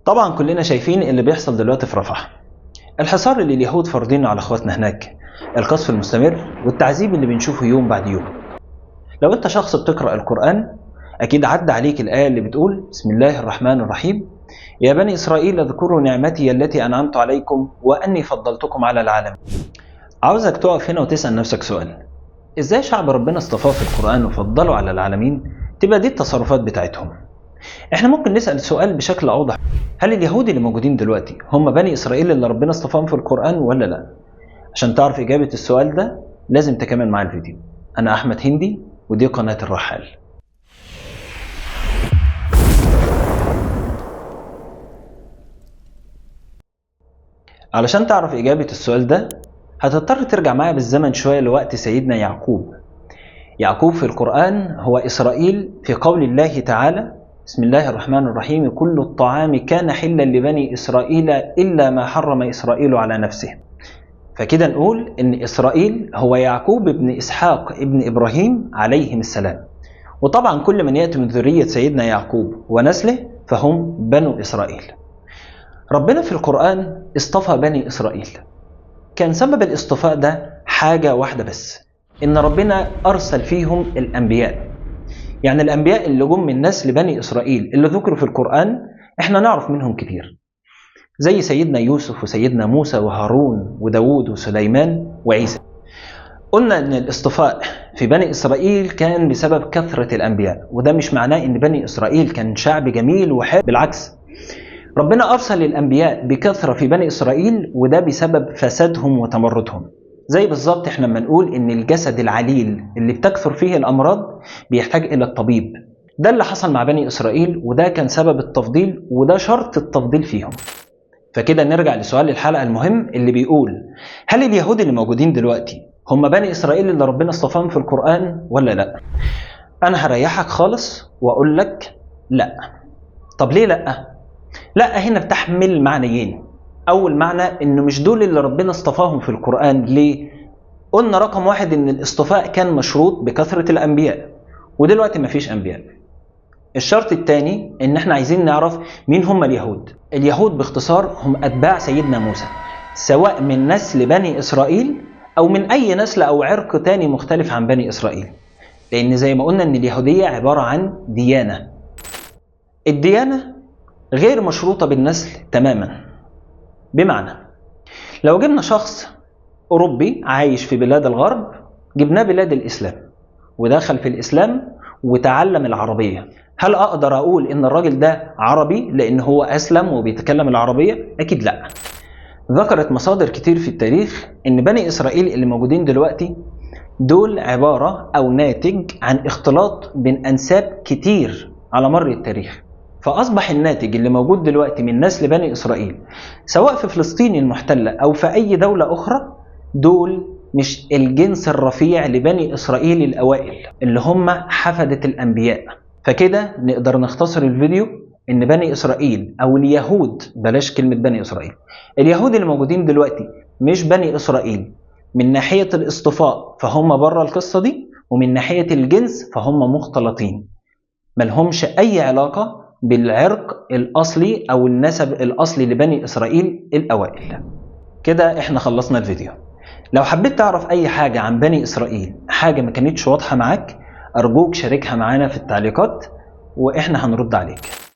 طبعا كلنا شايفين اللي بيحصل دلوقتي في رفح، الحصار اللي اليهود فارضينه على اخواتنا هناك، القصف المستمر والتعذيب اللي بنشوفه يوم بعد يوم. لو انت شخص بتقرأ القرآن اكيد عدى عليك الآية اللي بتقول بسم الله الرحمن الرحيم: يا بني إسرائيل اذكروا نعمتي التي أنعمت عليكم وأني فضلتكم على العالم. عاوزك تقف هنا وتسأل نفسك سؤال: ازاي شعب ربنا اصطفاه في القرآن وفضله على العالمين تبقى دي التصرفات بتاعتهم؟ احنا ممكن نسأل السؤال بشكل اوضح: هل اليهود اللي موجودين دلوقتي هم بني اسرائيل اللي ربنا اصطفاهم في القرآن ولا لا؟ عشان تعرف اجابة السؤال ده لازم تكمل معايا الفيديو. انا احمد هندي ودي قناة الرحال. علشان تعرف اجابة السؤال ده هتضطر ترجع معايا بالزمن شوية لوقت سيدنا يعقوب. يعقوب في القرآن هو إسرائيل في قول الله تعالى بسم الله الرحمن الرحيم: كل الطعام كان حلا لبني إسرائيل إلا ما حرم إسرائيل على نفسه. فكده نقول إن إسرائيل هو يعقوب ابن إسحاق ابن إبراهيم عليهم السلام، وطبعا كل من يأتي من ذرية سيدنا يعقوب ونسله فهم بنو إسرائيل. ربنا في القرآن اصطفى بني إسرائيل، كان سبب الاصطفاء ده حاجة واحدة بس، إن ربنا أرسل فيهم الأنبياء. يعني الأنبياء اللي جم من نسل بني إسرائيل اللي ذكروا في القرآن إحنا نعرف منهم كتير، زي سيدنا يوسف وسيدنا موسى وهارون وداود وسليمان وعيسى. قلنا إن الاصطفاء في بني إسرائيل كان بسبب كثرة الأنبياء، وده مش معناه إن بني إسرائيل كان شعب جميل وحلو، بالعكس ربنا أرسل الأنبياء بكثرة في بني إسرائيل وده بسبب فسادهم وتمردهم. زي بالظبط احنا لما نقول ان الجسد العليل اللي بتكثر فيه الامراض بيحتاج الى الطبيب، ده اللي حصل مع بني اسرائيل وده كان سبب التفضيل وده شرط التفضيل فيهم. فكده نرجع لسؤال الحلقة المهم اللي بيقول: هل اليهود اللي موجودين دلوقتي هم بني اسرائيل اللي ربنا اصطفاهم في القرآن ولا لا؟ انا هريحك خالص واقول لك لا. طب ليه لا؟ لا هنا بتحمل معنيين. أول معنى إنه مش دول اللي ربنا اصطفاهم في القرآن. ليه؟ قلنا رقم واحد إن الاصطفاء كان مشروط بكثرة الأنبياء ودلوقتي مفيش أنبياء. الشرط الثاني إن احنا عايزين نعرف مين هم اليهود. اليهود باختصار هم أتباع سيدنا موسى، سواء من نسل بني إسرائيل أو من أي نسل أو عرق تاني مختلف عن بني إسرائيل، لأن زي ما قلنا إن اليهودية عبارة عن ديانة. الديانة غير مشروطة بالنسل تماما. بمعنى لو جبنا شخص أوروبي عايش في بلاد الغرب، جبناه بلاد الإسلام ودخل في الإسلام وتعلم العربية، هل أقدر أقول إن الراجل ده عربي لأن هو أسلم وبيتكلم العربية؟ أكيد لا. ذكرت مصادر كتير في التاريخ إن بني إسرائيل اللي موجودين دلوقتي دول عبارة أو ناتج عن اختلاط بين أنساب كتير على مر التاريخ. فأصبح الناتج اللي موجود دلوقتي من نسل بني إسرائيل سواء في فلسطين المحتلة أو في أي دولة أخرى، دول مش الجنس الرفيع لبني إسرائيل الأوائل اللي هم حفدة الأنبياء. فكده نقدر نختصر الفيديو إن بني إسرائيل أو اليهود، بلاش كلمة بني إسرائيل، اليهود اللي موجودين دلوقتي مش بني إسرائيل من ناحية الاصطفاء فهم بره القصة دي، ومن ناحية الجنس فهم مختلطين، ملهمش أي علاقة بالعرق الأصلي أو النسب الأصلي لبني إسرائيل الأوائل. كده إحنا خلصنا الفيديو. لو حبيت تعرف أي حاجة عن بني إسرائيل، حاجة ما كانتش واضحة معاك، أرجوك شاركها معانا في التعليقات وإحنا هنرد عليك.